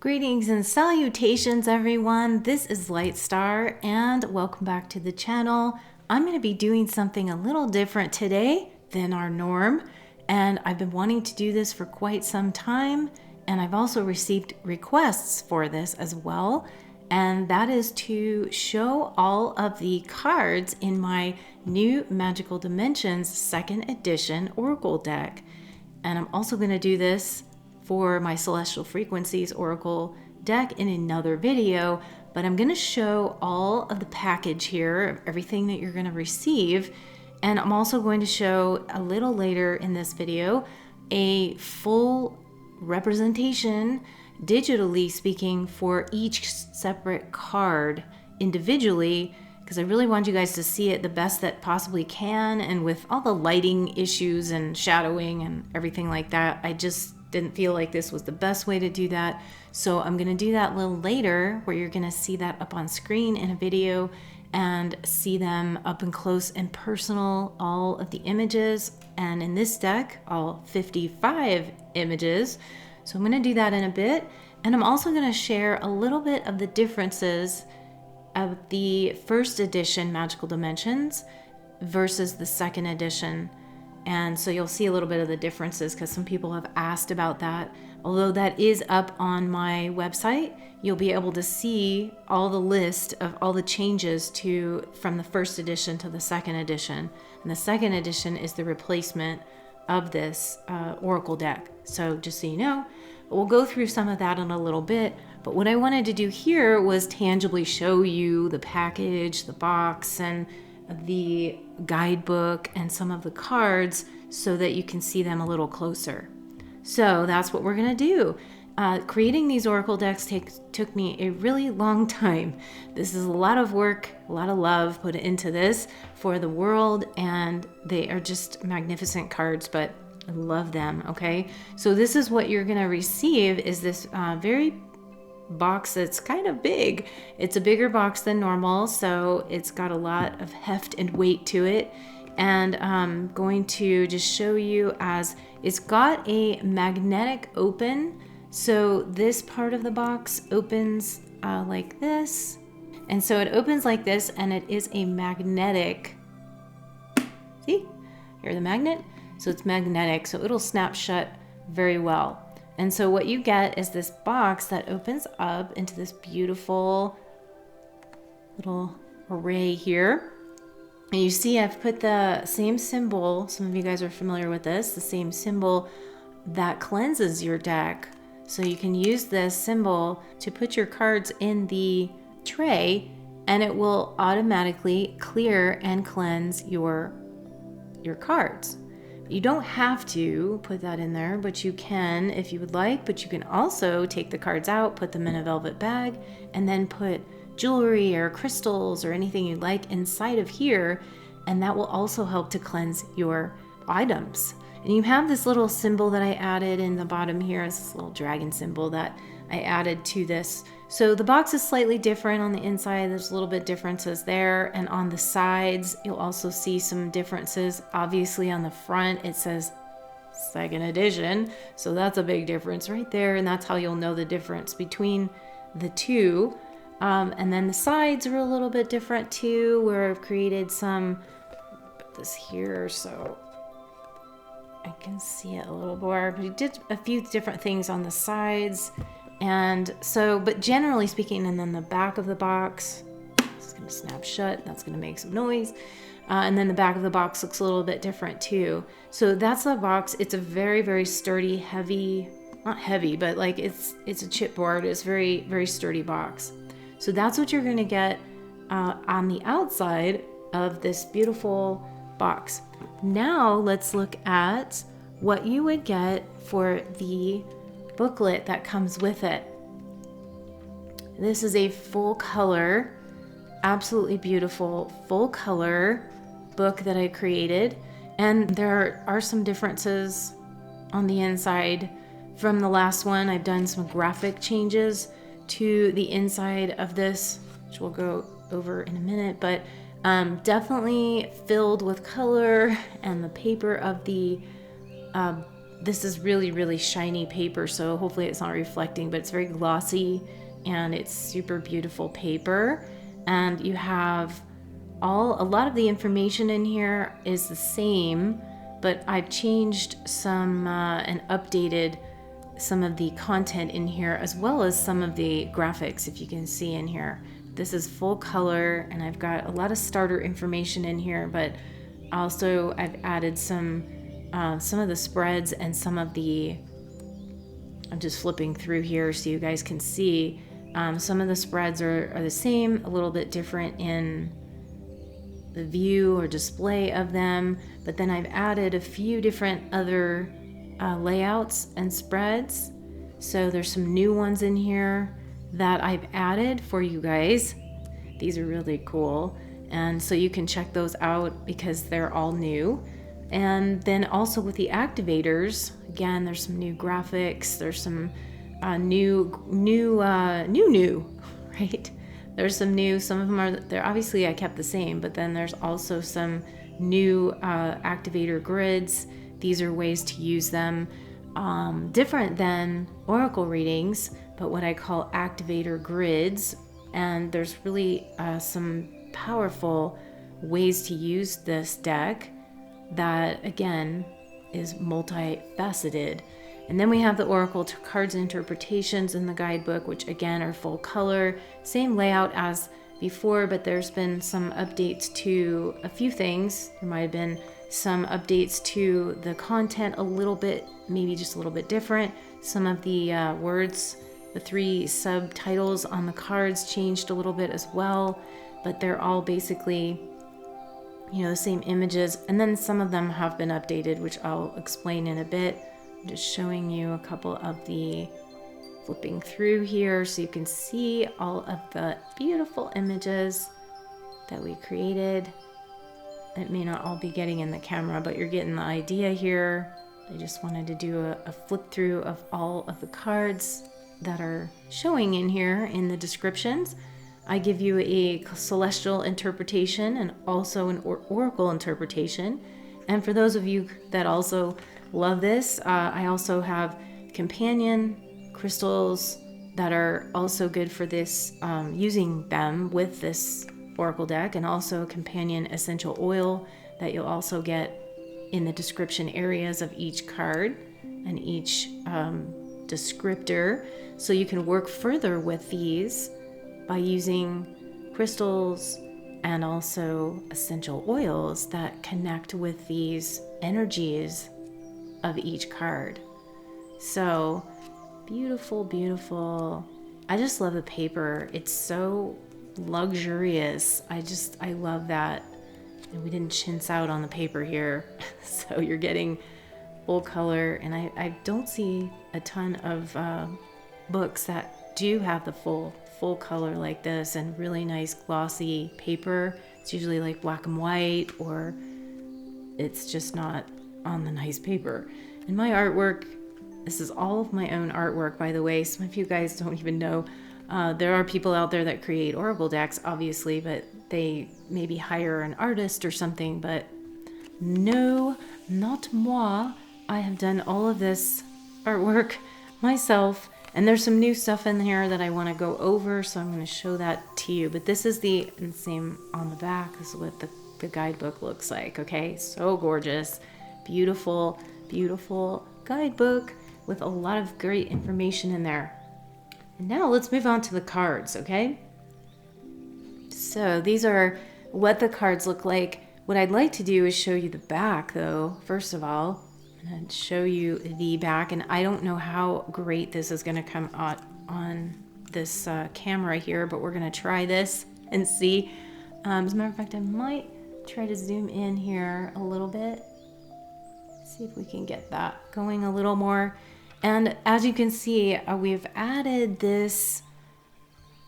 Greetings and salutations, everyone. This is LIGHTSTAR, and welcome back to the channel. I'm going to be doing something a little different today than our norm, and I've been wanting to do this for quite some time, and I've also received requests for this as well, and that is to show all of the cards in my new Magical Dimensions 2nd edition Oracle deck. And I'm also going to do this for my Celestial Frequencies Oracle deck in another video, but I'm going to show all of the package here of everything that you're going to receive. And I'm also going to show a little later in this video a full representation, digitally speaking, for each separate card individually, because I really want you guys to see it the best that possibly can. And with all the lighting issues and shadowing and everything like that, I just didn't feel like this was the best way to do that. So I'm going to do that a little later, where you're going to see that up on screen in a video and see them up and close and personal, all of the images. And in this deck, all 55 images. So I'm going to do that in a bit. And I'm also going to share a little bit of the differences of the 1st edition Magical Dimensions versus the 2nd edition. And so you'll see a little bit of the differences, because some people have asked about that. Although that is up on my website, you'll be able to see all the list of all the changes from the 1st edition to the 2nd edition. And the 2nd edition is the replacement of this Oracle deck. So just so you know, we'll go through some of that in a little bit. But what I wanted to do here was tangibly show you the package, the box, and the guidebook and some of the cards so that you can see them a little closer. So that's what we're going to do. Creating these Oracle decks took me a really long time. This is a lot of work, a lot of love put into this for the world, and they are just magnificent cards, but I love them, okay? So this is what you're going to receive, is this very box that's kind of big. It's a bigger box than normal, so it's got a lot of heft and weight to it. And I'm going to just show you, as it's got a magnetic open. So this part of the box opens like this. And so it opens like this, and it is a magnetic, see, here's the magnet. So it's magnetic, so it'll snap shut very well. And so what you get is this box that opens up into this beautiful little array here. And you see I've put the same symbol, some of you guys are familiar with this, the same symbol that cleanses your deck. So you can use this symbol to put your cards in the tray, and it will automatically clear and cleanse your cards. You don't have to put that in there, but you can if you would like. But you can also take the cards out, put them in a velvet bag, and then put jewelry or crystals or anything you like inside of here, and that will also help to cleanse your items. And you have this little symbol that I added in the bottom here, is this little dragon symbol that I added to this. So the box is slightly different on the inside. There's a little bit differences there. And on the sides, you'll also see some differences. Obviously on the front, it says 2nd edition. So that's a big difference right there. And that's how you'll know the difference between the two. And then the sides are a little bit different too, where I've created some, put this here so I can see it a little more. But we did a few different things on the sides. And so, but generally speaking, and then the back of the box, this is going to snap shut. That's going to make some noise. And then the back of the box looks a little bit different too. So that's the box. It's a very, very sturdy, heavy, not heavy, but like it's a chipboard. It's very, very sturdy box. So that's what you're going to get on the outside of this beautiful box. Now let's look at what you would get for the booklet that comes with it. This is a full color, absolutely beautiful full color book that I created, and there are some differences on the inside from the last one. I've done some graphic changes to the inside of this, which we'll go over in a minute, but definitely filled with color, and the paper of the this is really, really shiny paper, so hopefully it's not reflecting, but it's very glossy and it's super beautiful paper. And you have a lot of the information in here is the same, but I've changed some and updated some of the content in here, as well as some of the graphics, if you can see in here. This is full color, and I've got a lot of starter information in here, but also I've added some of the spreads and some of the, I'm just flipping through here so you guys can see, some of the spreads are the same, a little bit different in the view or display of them, but then I've added a few different other layouts and spreads. So there's some new ones in here that I've added for you guys. These are really cool, and so you can check those out because they're all new. And then also with the activators, again, there's some new graphics, there's some new, right? There's some new, some of them are, they're obviously I kept the same, but then there's also some new activator grids. These are ways to use them, different than oracle readings, but what I call activator grids. And there's really some powerful ways to use this deck that, again, is multifaceted. And then we have the oracle cards interpretations in the guidebook, which again are full color, same layout as before, but there's been some updates to a few things. There might have been some updates to the content a little bit, maybe just a little bit different. Some of the words, the 3 subtitles on the cards changed a little bit as well, but they're all basically, you know, the same images. And then some of them have been updated, which I'll explain in a bit. I'm just showing you a couple of the, flipping through here so you can see all of the beautiful images that we created. It may not all be getting in the camera, but you're getting the idea here. I just wanted to do a flip through of all of the cards that are showing in here in the descriptions. I give you a celestial interpretation and also an oracle interpretation. And for those of you that also love this, I also have companion crystals that are also good for this, using them with this oracle deck, and also companion essential oil that you'll also get in the description areas of each card and each descriptor. So you can work further with these by using crystals and also essential oils that connect with these energies of each card. So beautiful, beautiful. I just love the paper. It's so luxurious. I love that. And we didn't chintz out on the paper here. So you're getting full color. And I don't see a ton of books that do have the full color like this and really nice glossy paper. It's usually like black and white, or it's just not on the nice paper. And my artwork, this is all of my own artwork, by the way. Some of you guys don't even know. There are people out there that create oracle decks, obviously, but they maybe hire an artist or something. But no, not moi. I have done all of this artwork myself. And there's some new stuff in here that I want to go over, so I'm going to show that to you. But this is the same on the back. This is what the guidebook looks like, okay? So gorgeous. Beautiful, beautiful guidebook with a lot of great information in there. And now let's move on to the cards, okay? So these are what the cards look like. What I'd like to do is show you the back, though, first of all. And show you the back, and I don't know how great this is going to come out on this camera here, but we're going to try this and see. As a matter of fact, I might try to zoom in here a little bit, see if we can get that going a little more. And as you can see, we've added this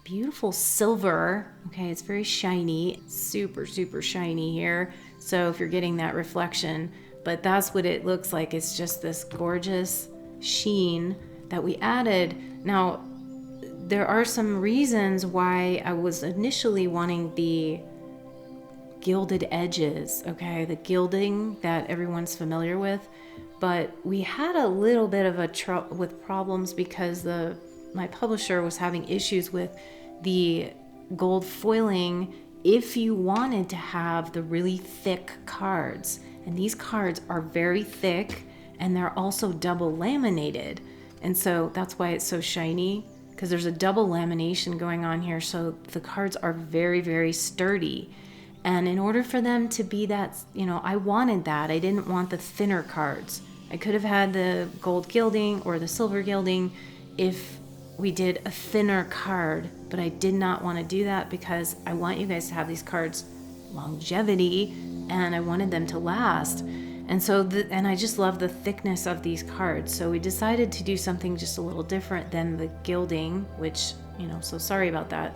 beautiful silver. Okay, it's very shiny, super shiny here, so if you're getting that reflection, but that's what it looks like. It's just this gorgeous sheen that we added. Now, there are some reasons why I was initially wanting the gilded edges, okay? The gilding that everyone's familiar with. but we had a little bit of with problems because my publisher was having issues with the gold foiling if you wanted to have the really thick cards. And these cards are very thick, and they're also double laminated. And so that's why it's so shiny, because there's a double lamination going on here. So the cards are very, very sturdy. And in order for them to be that, I wanted that. I didn't want the thinner cards. I could have had the gold gilding or the silver gilding if we did a thinner card, but I did not want to do that because I want you guys to have these cards longevity, and I wanted them to last. And so, and I just love the thickness of these cards. So we decided to do something just a little different than the gilding, which, so sorry about that.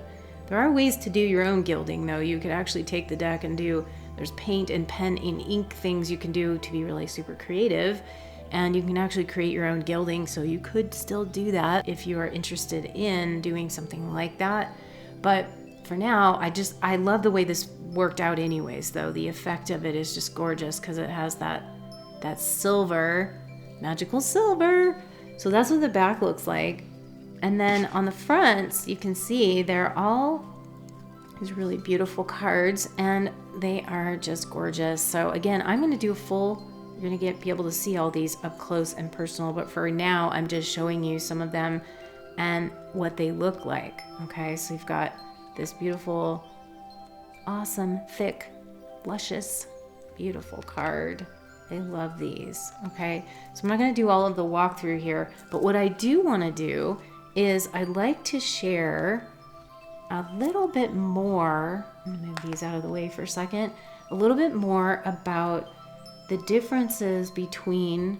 There are ways to do your own gilding, though. You could actually take the deck and there's paint and pen and ink things you can do to be really super creative. And you can actually create your own gilding. So you could still do that if you are interested in doing something like that. But for now, I love the way this worked out anyways, though. The effect of it is just gorgeous because it has that silver, magical silver. So that's what the back looks like. And then on the fronts, you can see they're all these really beautiful cards, and they are just gorgeous. So again, I'm going to do you're going to be able to see all these up close and personal, but for now, I'm just showing you some of them and what they look like. Okay, so you've got this beautiful, awesome, thick, luscious, beautiful card. I love these. Okay, so I'm not going to do all of the walkthrough here, but what I do want to do is I'd like to share a little bit more. I'm going to move these out of the way for a second. A little bit more about the differences between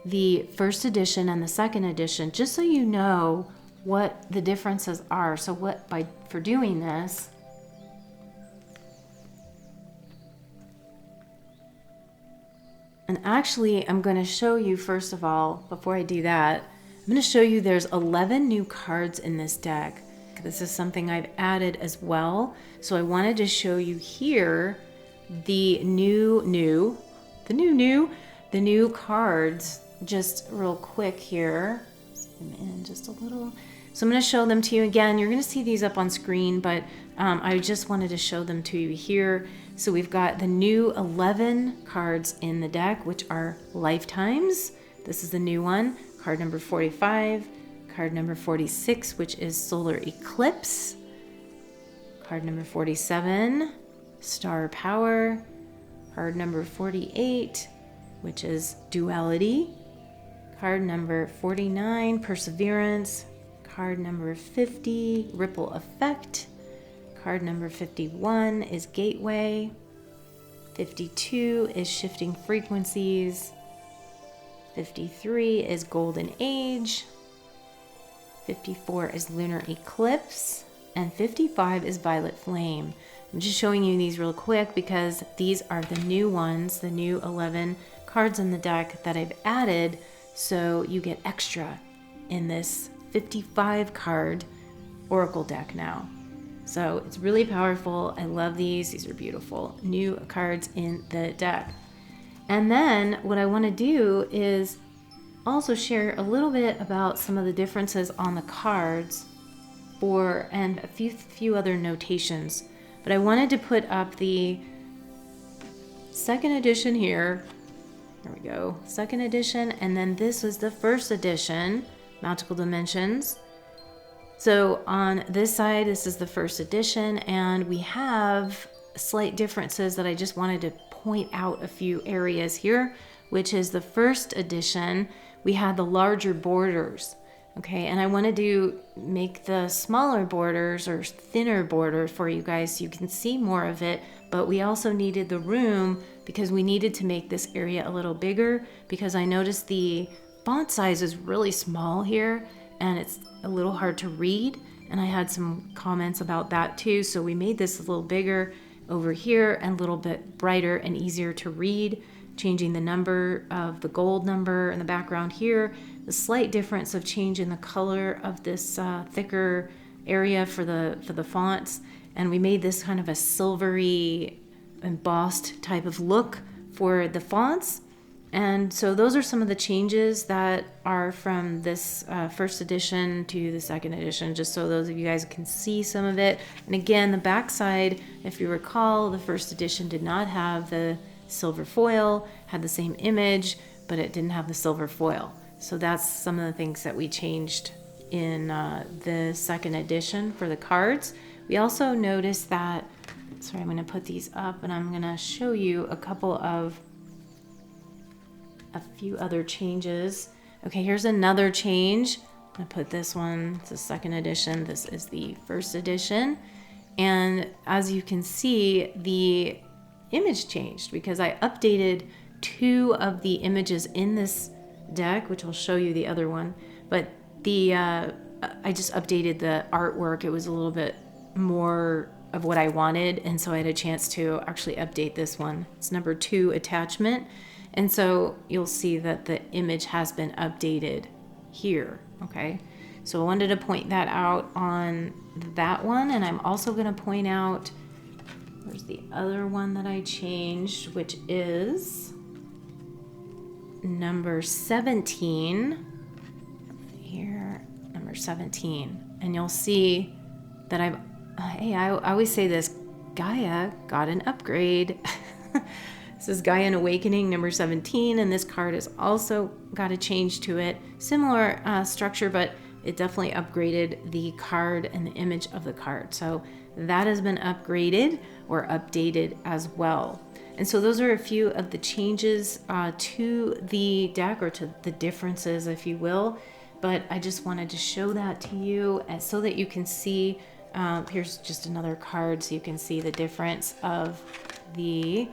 the first edition and the second edition, just so you know what the differences are. So for doing this, and actually I'm going to show you, first of all, before I do that, I'm going to show you there's 11 new cards in this deck. This is something I've added as well. So I wanted to show you here the new cards just real quick here. Zoom in just a little. So I'm going to show them to you again. You're going to see these up on screen, but I just wanted to show them to you here. So we've got the new 11 cards in the deck, which are lifetimes. This is the new one. Card number 45, card number 46, which is solar eclipse. Card number 47, star power. Card number 48, which is duality. Card number 49, perseverance. Card number 50, ripple effect. Card number 51 is gateway. 52 is shifting frequencies. 53 is golden age. 54 is lunar eclipse. And 55 is violet flame. I'm just showing you these real quick because these are the new ones, the new 11 cards in the deck that I've added, so you get extra in this 55 card oracle deck now. So it's really powerful. I love these. These are beautiful new cards in the deck. And then what I want to do is also share a little bit about some of the differences on the cards and a few other notations. But I wanted to put up the second edition here. There we go. Second edition. And then this was the first edition, Magical Dimensions. So on this side, this is the first edition, and we have slight differences that I just wanted to point out a few areas here, which is the first edition, we had the larger borders. Okay, and I wanted to make the smaller borders or thinner borders for you guys so you can see more of it, but we also needed the room because we needed to make this area a little bigger because I noticed the font size is really small here and it's a little hard to read, and I had some comments about that too, so we made this a little bigger over here and a little bit brighter and easier to read, changing the number of the gold number in the background here, the slight difference of change in the color of this thicker area for the fonts, and we made this kind of a silvery embossed type of look for the fonts. And so those are some of the changes that are from this first edition to the second edition, just so those of you guys can see some of it. And again, the back side, if you recall, the first edition did not have the silver foil, had the same image, but it didn't have the silver foil. So that's some of the things that we changed in the second edition for the cards. We also noticed that, sorry, I'm going to put these up and I'm going to show you a few other changes. Okay, here's another change. I'm going to put this one, it's the second edition. This is the first edition. And as you can see, the image changed because I updated 2 of the images in this deck, which I'll show you the other one. But I just updated the artwork. It was a little bit more of what I wanted, and so I had a chance to actually update this one. It's number 2 attachment, and so you'll see that the image has been updated here. Okay, so I wanted to point that out on that one, and I'm also going to point out, there's the other one that I changed, which is number 17 here, number 17, and you'll see that I always say this, Gaia got an upgrade. This is Gaia and Awakening number 17, and this card has also got a change to it. Similar structure, but it definitely upgraded the card and the image of the card. So that has been upgraded or updated as well. And so those are a few of the changes to the deck, or to the differences, if you will. But I just wanted to show that to you so that you can see. Here's just another card so you can see the difference of the,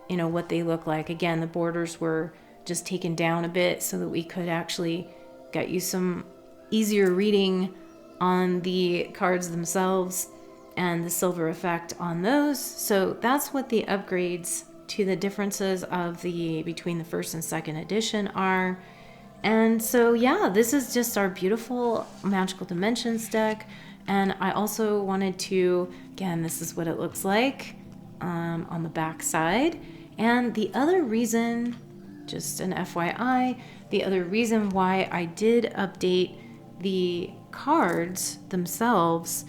what they look like. Again, the borders were just taken down a bit so that we could actually get you some easier reading on the cards themselves and the silver effect on those. So that's what the upgrades to the differences of between the first and second edition are. And so yeah, this is just our beautiful Magical Dimensions deck. And I also wanted to, again, this is what it looks like on the back side. And the other reason, just an FYI, the other reason why I did update the cards themselves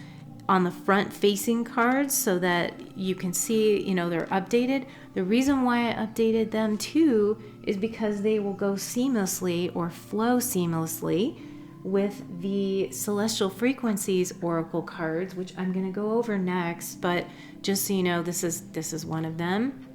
on the front facing cards so that you can see, they're updated. The reason why I updated them too is because they will go seamlessly or flow seamlessly with the Celestial Frequencies Oracle cards, which I'm going to go over next. But just so you know, this is one of them.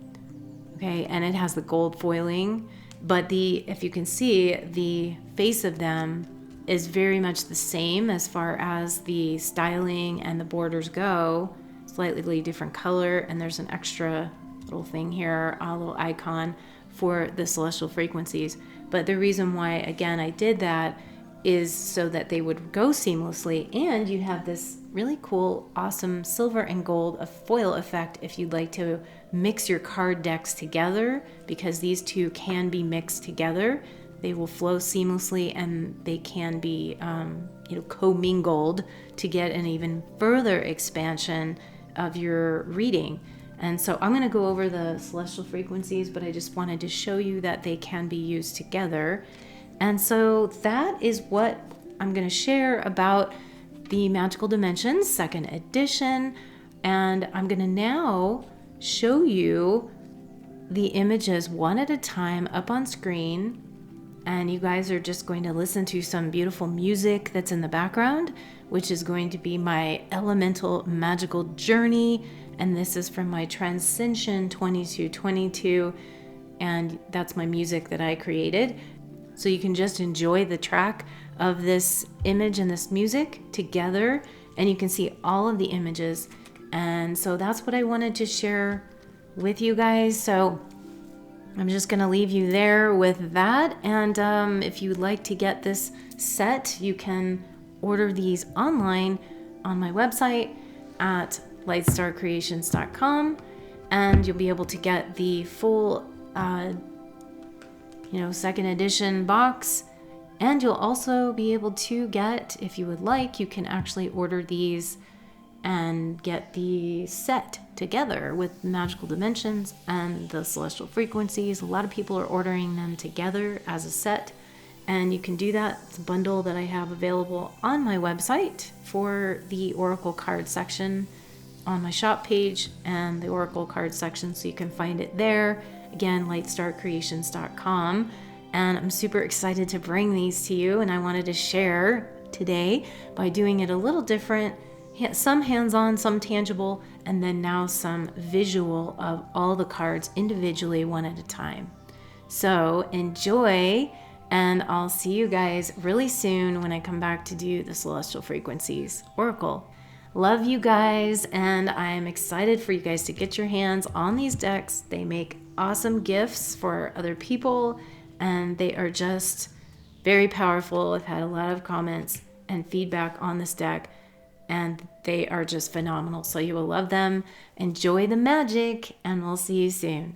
Okay, and it has the gold foiling, but if you can see, the face of them is very much the same as far as the styling and the borders go. Slightly different color, and there's an extra little thing here, a little icon for the Celestial Frequencies. But the reason why, again, I did that is so that they would go seamlessly, and you'd have this really cool, awesome silver and gold foil effect if you'd like to mix your card decks together, because these two can be mixed together. They will flow seamlessly, and they can be commingled to get an even further expansion of your reading. And so I'm going to go over the Celestial Frequencies, but I just wanted to show you that they can be used together. And so that is what I'm going to share about the Magical Dimensions 2nd edition. And I'm going to now show you the images one at a time up on screen. And you guys are just going to listen to some beautiful music that's in the background, which is going to be my elemental magical journey. And this is from my Transcension 2222. And that's my music that I created. So you can just enjoy the track of this image and this music together, and you can see all of the images. And so that's what I wanted to share with you guys. So I'm just going to leave you there with that. And if you'd like to get this set, you can order these online on my website at LIGHTSTARCreations.com, and you'll be able to get the full 2nd edition box. And you'll also be able to get, if you would like, you can actually order these and get the set together with magical dimensions and the celestial frequencies. A lot of people are ordering them together as a set, and you can do that. It's a bundle that I have available on my website for the Oracle card section on my shop page and the Oracle card section, so you can find it there. Again, lightstarcreations.com. And I'm super excited to bring these to you, and I wanted to share today by doing it a little different, some hands-on, some tangible, and then now some visual of all the cards individually, one at a time. So enjoy, and I'll see you guys really soon when I come back to do the Celestial Frequencies Oracle. Love you guys, and I'm excited for you guys to get your hands on these decks. They make awesome gifts for other people, and they are just very powerful. I've had a lot of comments and feedback on this deck, and they are just phenomenal. So you will love them. Enjoy the magic, and we'll see you soon.